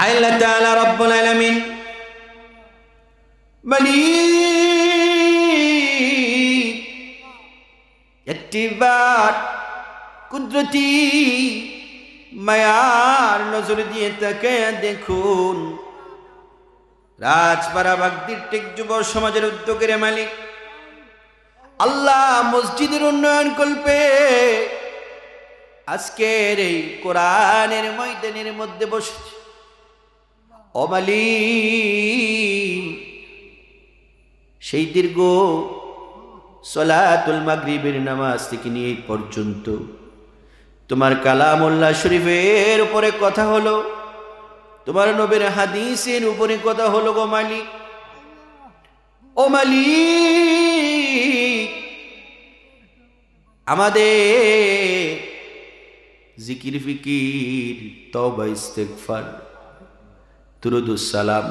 আল্লাহ তাআলা রব্বুল আলামিন মালিক একটিবার কুদরতি মায়ার নজর দিয়ে তাকায়া দেখুন, রাজপাড়া বাগদিরটেক যুব সমাজের উদ্যোগের মালিক আল্লাহ মসজিদের উন্নয়ন কল্পে আজকের এই কোরআনের ময়দানের মধ্যে বসেছে। ও মালিক, সেই দীর্ঘ সলাতুল মাগরিবের নামাজ থেকে নিয়ে এই পর্যন্ত তোমার কালামুল্লাহ শরীফের উপরে কথা হলো, তোমার নবীর হাদিসের উপরে কথা হলো গো মালিক। ও মালিক, আমাদের জিকির ফিকির তওবা ইস্তেগফার দুরূদুস সালাম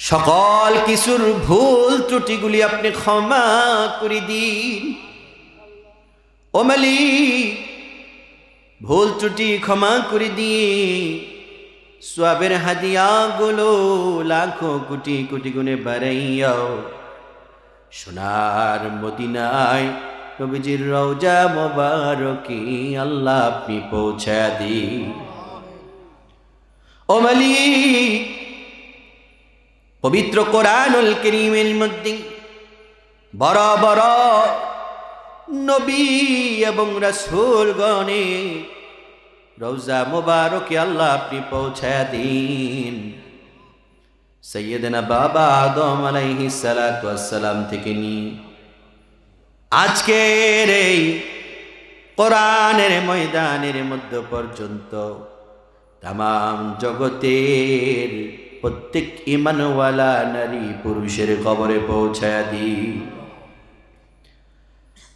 সকল কিছুর ভুল ত্রুটিগুলি আপনি ক্ষমা করে দিন। ও মালিক, ভুল ত্রুটি ক্ষমা করে দিন, সওয়াবের হাদিয়াগুলো লাখো কোটি কোটি গুণে বাড়াইয়াও সোনার মদিনায় নবীজির রওজা মোবারকে আল্লাহ আপনি পৌঁছা দিন। ও মালিক, পবিত্র কোরআনুল কারীমের মধ্যে বড় বড় নবী এবং রাসূলগণের রওজা মোবারকে আল্লাহ আপনি পৌঁছা দিন। সাইয়্যিদানা বাবা আদম আলাইহিস সালাতু ওয়াস সালাম থেকে নিয়ে আজকের এই কোরআনের ময়দানের মধ্যে পর্যন্ত তামাম জগতের প্রত্যেক ঈমানওয়ালা নারী পুরুষের কবরে পৌঁছায়া দিন।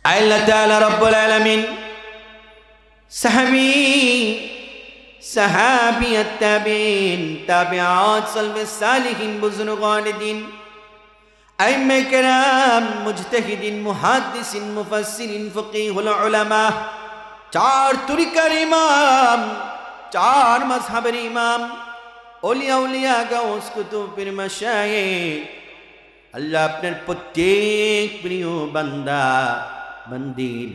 আল্লাহ তাআলা রব্বুল আলামিন সাহাবিয়াত তাবিঈন তাবিআত সালফে সালিহিন বুজুরগান দ্বীন আইম্মে কেরাম মুজতাহিদিন মুহাদ্দিসিন মুফাসসিরিন ফকিহুল উলামা, চার তরিকার ইমাম, চার মাযহাবের ইমাম, ওলিয়া উলিয়া গাউস কুতুব পীর মাশায়েখ, আল্লাহ আপনার প্রত্যেক প্রিয় বান্দা বান্দির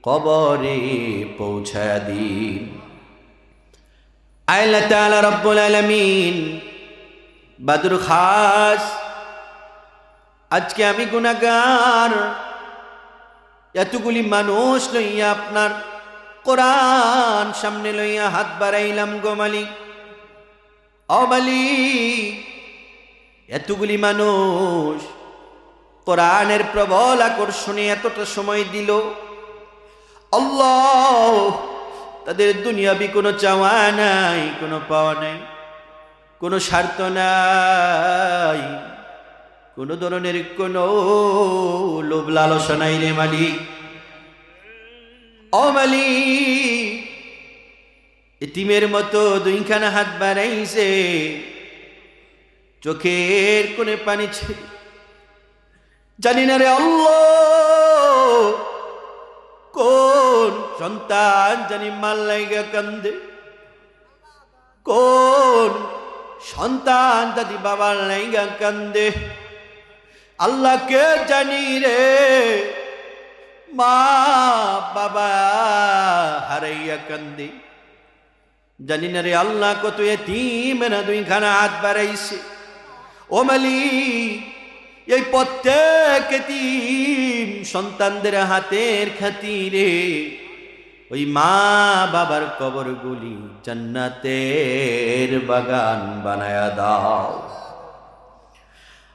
কবরে পৌঁছা দিন। আল্লাহ তাআলা রব্বুল আলামিন বদর খাস, আজকে আমি গুনাহগার, এতগুলি মানুষ লইয়া আপনার কোরআন সামনে লইয়া হাত বাড়াইলাম গো মালিক। ও মালিক, এতগুলি মানুষ কোরআনের প্রবল আকর্ষণে এতটা সময় দিল, আল্লাহ তাদের দুনিয়াবি কোনো চাওয়া নাই, কোনো পাওয়া নাই, কোনো স্বার্থ নাই, কোনো ধরনের কোনো লোভ লালসা নাই রে মালিক। ও মালিক, এতিমের মতো দুইখানা হাত বাড়াইছে, চোখের কোণে পানি ছেড়ে, জানি না রে আল্লাহ কোন সন্তান জানি মাল লাইগা কান্দে, কোন সন্তান দাদি বাবার লাইগা কান্দে, আল্লাহ কে জানি রে, মা বাবা হারাইয়া কান্দে, জানি না রে আল্লাহ কত এতিমেরা দুইখানা হাত বাড়াইছে। ও মালিক, এই প্রত্যেক এতিম সন্তানদের হাতের খাতিরে ওই মা বাবার কবরগুলি জান্নাতের বাগান বানায়া দাও।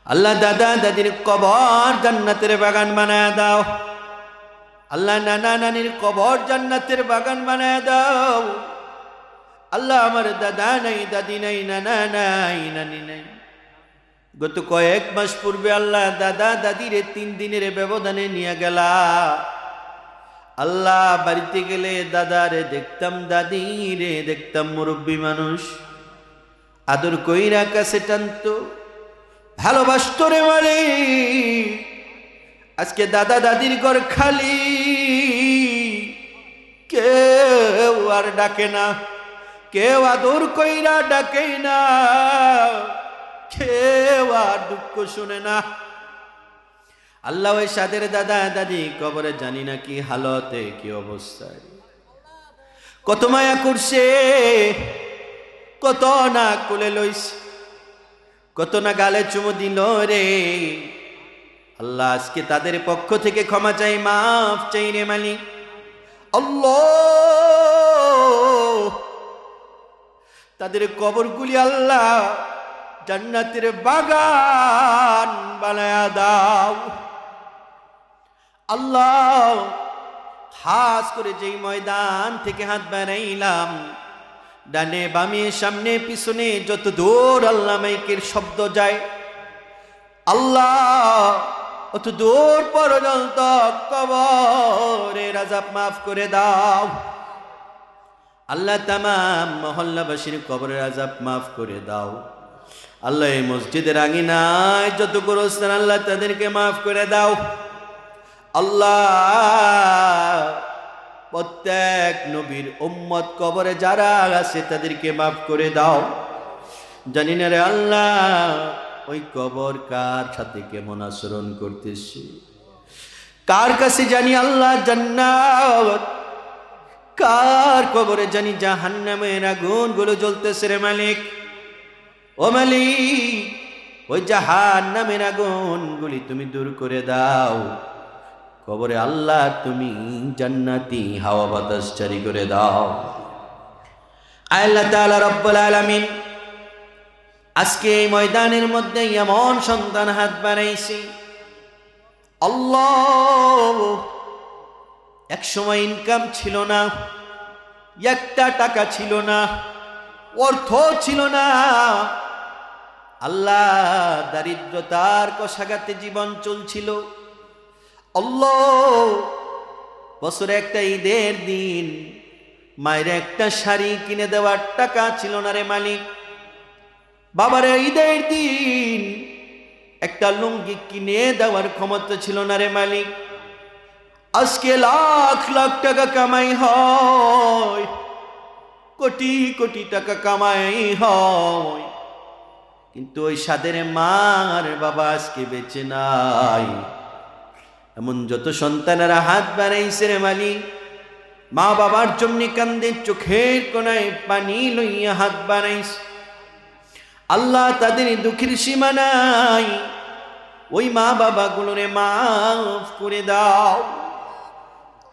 আল্লাহ দাদা দাদির কবর জান্নাতের বাগান বানায়া দাও। আল্লাহ নানা নানির কবর জান্নাতের বাগান বানায়া দাও। আল্লাহ আমার দাদা নাই, দাদি নাই, নানা নাই, নানি নাই, গত কয়েক মাস পূর্বে আল্লাহ দাদা দাদির 3 দিনের ব্যবধানে নিয়ে গেলা। আল্লাহ বাড়িতে গেলে দাদারে দেখতাম, দাদি রে দেখতাম, মুরব্বী মানুষ আদর কইরা কাছে টানতো, ভালোবাসতো রে মালিক। আজকে দাদা দাদির ঘর খালি, কেউ আর ডাকে না, কেউ আদর কইরা ডাকে না, কেউ আর দুঃখ শুনে না। আল্লাহ ওই সাদের দাদা দাদি কবরে জানি না কি হালতে, কি অবস্থায়, কত মায়া করছে, কত না কোলে লইছে, কত না গালে চুমু দিল রে। আল্লাহ আজকে তাদের পক্ষ থেকে ক্ষমা চাই, মাফ চাই রে মালিক। আল্লাহ তাদের কবরগুলি আল্লাহ জান্নাতের বাগান বানায়া দাও। আল্লাহ খাস করে যেই ময়দান থেকে হাত বাড়াইলাম, ডানে বামে সামনে পিছনে যত দূর আল্লাহ মাইকের শব্দ যায়, আল্লাহ অত দূর পর্যন্ত কবরের আযাব মাফ করে দাও। আল্লাহ তামাম মহল্লাবাসীর কবরের আযাব মাফ করে দাও। আল্লাহ এই মসজিদের আঙিনায় যত গোরস্থান আল্লাহ তাদেরকে মাফ করে দাও। আল্লাহ প্রত্যেক নবীর উম্মত কবরে যারা আছে তাদেরকে মাফ করে দাও। জানি না রে আল্লাহ ওই কবর কার সাথে কেমন আচরণ করতেছে, কার কাছে জানি আল্লাহ জান্নাত, কার কবরে জানি জাহান্নামের আগুন গুলো জ্বলতেছে রে মালিক। ও মালিক ওই জাহান্নামের আগুন গুলি তুমি দূর করে দাও। কবরে আল্লাহ তুমি জান্নাতি হাওয়া বাতাস জারি করে দাও। আল্লাহ তাআলা রব্বুল আলামিন আজকে এই ময়দানের মধ্যে এমন সন্তান হাত বাড়াইছে, আল্লাহ এক সময় ইনকাম ছিল না, একটা টাকা ছিল না, অর্থ ছিল না, আল্লাহ দারিদ্রতার কষাঘাতে জীবন চলছিল। আল্লাহ বছরে একটা ঈদের দিন মায়ের একটা শাড়ি কিনে দেওয়ার টাকা ছিল না রে মালিক। বাবারে ঈদের দিন একটা লুঙ্গি কিনে দেওয়ার ক্ষমতা ছিল না রে মালিক। আজকে লাখ লাখ টাকা কামাই হয়, কোটি কোটি টাকা কামাই হয়, কিন্তু ওই সাদের মার বাবা আজকে বেঁচে নাই। এমন যত সন্তানেরা হাত বাড়াইছে রে মালিক, মা বাবার জন্য কান্দে, চোখের কোনায় পানি লইয়া হাত বাড়াইছে। আল্লাহ তাদের দুঃখের সীমা নাই, ওই মা বাবা গুলোরে মাফ করে দাও।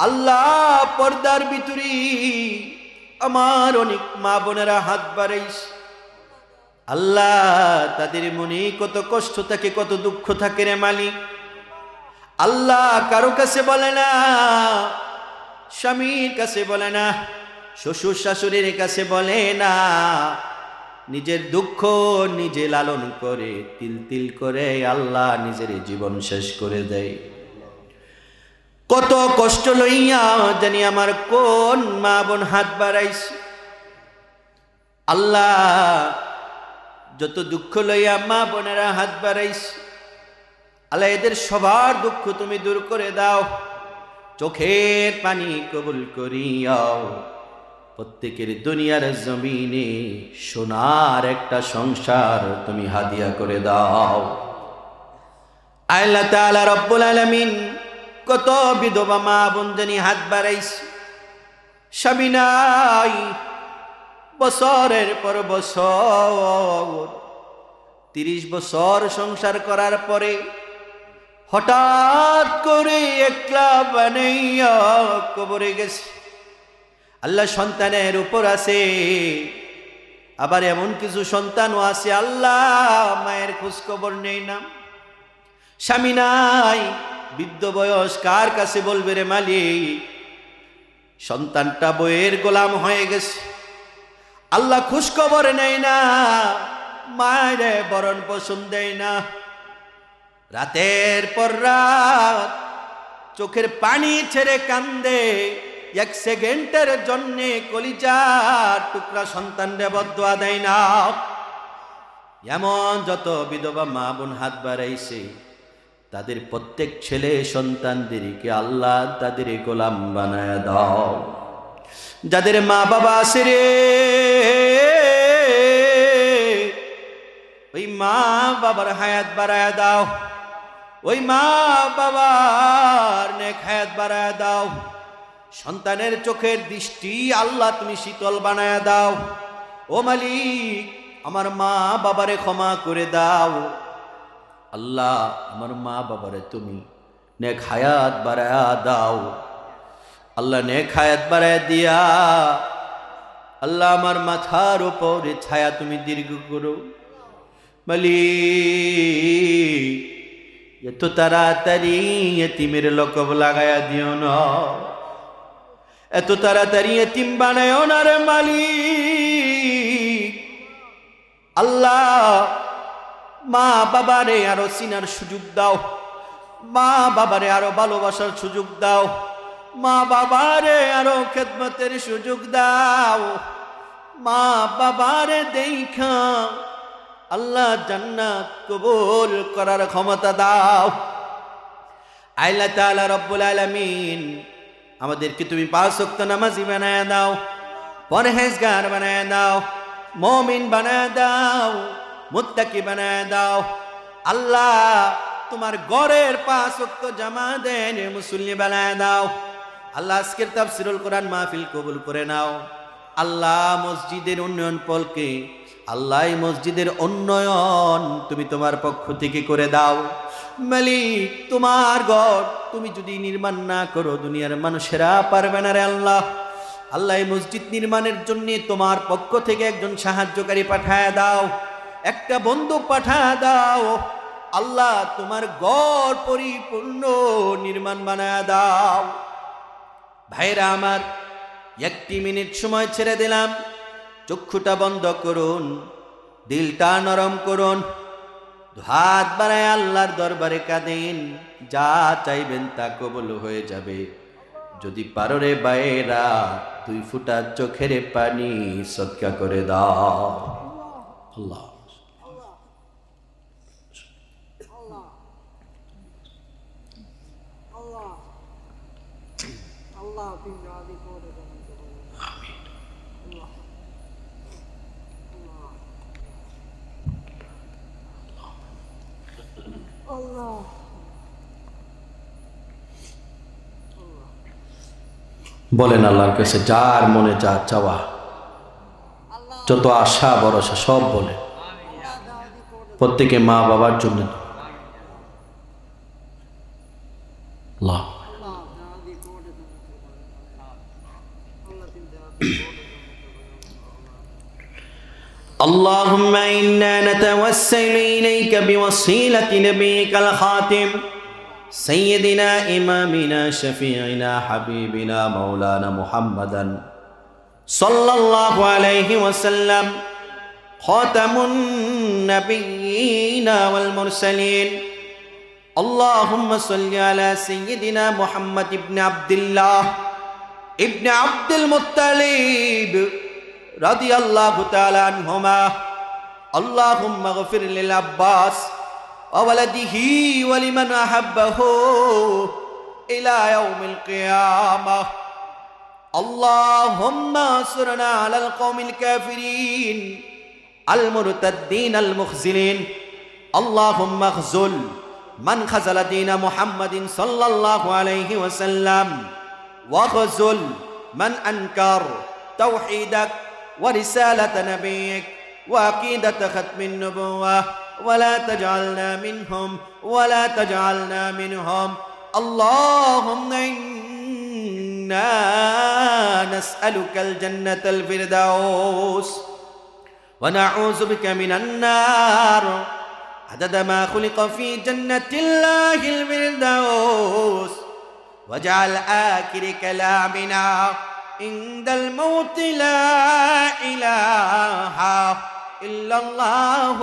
আল্লাহ পর্দার ভিতরে আমার অনেক মা বোনেরা হাত বাড়াইছে, আল্লাহ তাদের মনে কত কষ্ট থাকে, কত দুঃখ থাকে রে মালিক। আল্লাহ কারো কাছে বলে না, স্বামীর কাছে বলে না, শ্বশুর শাশুড়ির কাছে বলে না, নিজের দুঃখ নিজে লালন করে তিল তিল করে আল্লাহ নিজের জীবন শেষ করে দেয়। কত কষ্ট লইয়া জানি আমার কোন মা বোন হাত বাড়াইছে। আল্লাহ যত দুঃখ লইয়া মা বোনেরা হাত বাড়াইছে, আল্লাহ এদের সবার দুঃখ তুমি দূর করে দাও। চোখের পানি কবুল করিয়াও, প্রত্যেকের দুনিয়ার জমিনে সোনার একটা সংসার তুমি হাদিয়া করে দাও। আল্লাহ তাআলা রব্বুল আলামিন কত বিধবা মা বোন জানি হাত বাড়াইছে, স্বামী নাই, বছরের পর বছর 30 বছর সংসার করার পরে হঠাৎ করে একলা বানাইয়া কবরে গেছে। আল্লাহ সন্তানের উপর আছে, আবার এমন কিছু সন্তানও আছে আল্লাহ মায়ের খোঁজ খবর নেই না, স্বামী নাই, বৃদ্ধ বয়স, কার কাছে বলবে রে মালিক। সন্তানটা বইয়ের গোলাম হয়ে গেছে, আল্লাহ খোঁজ খবর নেই না, মায়ের বরণ পোষণ দেয় না। রাতের পর রাত চোখের পানি ছেড়ে কান্দে, 1 সেকেন্ডের জন্য কলিজার টুকরা সন্তানরে বদদুয়া দেয় না। এমন যত বিধবা মা বোন হাত বাড়াইছে, তাদের প্রত্যেক ছেলে সন্তানদেরকে আল্লাহ তাদের গোলাম বানায় দাও। যাদের মা বাবা আছে রে বাবার হায়াত বাড়ায় দাও, ওই মা বাবার নেক হায়াত বাড়ায় দাও। সন্তানের চোখের দৃষ্টি আল্লাহ তুমি শীতল বানায় দাও। ও মালিক, আমার মা বাবারে ক্ষমা করে দাও। আল্লাহ, আমার মা বাবারে তুমি নেক হায়াত বাড়ায়া দাও। আল্লাহ, নেক হায়াত বাড়ায় দিয়া আল্লাহ আমার মাথার উপরে ছায়া তুমি দীর্ঘ করো। মালিক, এত তাড়াতাড়ি এতিমের লকব লাগায়া দিও না, এত তাড়াতাড়ি এতিম বানায়ও না রে মালিক। আল্লাহ, মা বাবারে আরো চিনার সুযোগ দাও, মা বাবারে আরো ভালোবাসার সুযোগ দাও, মা বাবারে আরো খেদমতের সুযোগ দাও। মা বাবারে দেখা আল্লাহ জান্নাত কবুল করার ক্ষমতা দাও। আল্লাহ তাআলা রব্বুল আলামিন, আমাদেরকে তুমি 5 ওয়াক্ত নামাজি বানায় দাও, পরহেজগার বানায় দাও, মুমিন বানায় দাও, মুত্তাকি বানায় দাও। আল্লাহ, তোমার ঘরের 5 ওয়াক্ত জামাতের মুসল্লি বানায় দাও। আল্লাহ, আজকের তাফসীরুল কোরআন মাহফিল কবুল করে নাও। আল্লাহ, মসজিদের উন্নয়ন পলকে আল্লাহ, এই মসজিদের উন্নয়ন তুমি তোমার পক্ষ থেকে করে দাও। মালিক, তোমার ঘর তুমি যদি নির্মাণ না করো দুনিয়ার মানুষেরা পারবে না রে আল্লাহ। আল্লাহ, এই মসজিদ নির্মাণের জন্য তোমার পক্ষ থেকে একজন সাহায্যকারী পাঠায় দাও, একটা বন্ধু পাঠায় দাও। আল্লাহ, তোমার ঘর পরিপূর্ণ নির্মাণ বানায় দাও। ভাইরা আমার, 1 মিনিট সময় ছেড়ে দিলাম, চক্ষুটা বন্ধ করুন, দিলটা নরম করুন, হাত বাড়ায় আল্লাহর দরবারে কাঁদেন, যা চাইবেন তা কবুল হয়ে যাবে। যদি পারো রে ভাইরা, 2 ফোঁটা চোখের পানি সদকা করে দাও। আল্লাহ, বলেন আল্লাহর কাছে যার মনে যা চাওয়া, যত আশা ভরসা সব বলে। প্রত্যেকে মা বাবার জন্য আল্লাহ। اللهم إنا نتوسل إليك بوسيلة نبيك الخاتم سيدنا إمامنا شفيعنا حبيبنا مولانا محمدا صلى الله عليه وسلم خاتم النبيين والمرسلين. اللهم صل على سيدنا محمد بن عبد الله ابن عبد المطلب رضي الله تعالى عنهما. اللهم اغفر للعباس وولده ولمن أحبه إلى يوم القيامة. اللهم انصرنا على القوم الكافرين المرتدين المخزلين. اللهم اخذل من خذل دين محمد صلى الله عليه وسلم، واخذل من أنكر توحيدك ورسالة نبيك وعقيدة ختم النبوة، ولا تجعلنا منهم ولا تجعلنا منهم. اللهم إنا نسألك الجنة الفردوس ونعوذ بك من النار عدد ما خلق في جنة الله الفردوس. واجعل آخر كلامنا عند الموت لا إله إلا الله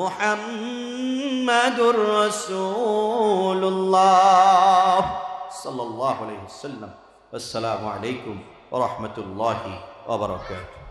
محمد رسول الله صلى الله عليه وسلم. السلام عليكم ورحمة الله وبركاته.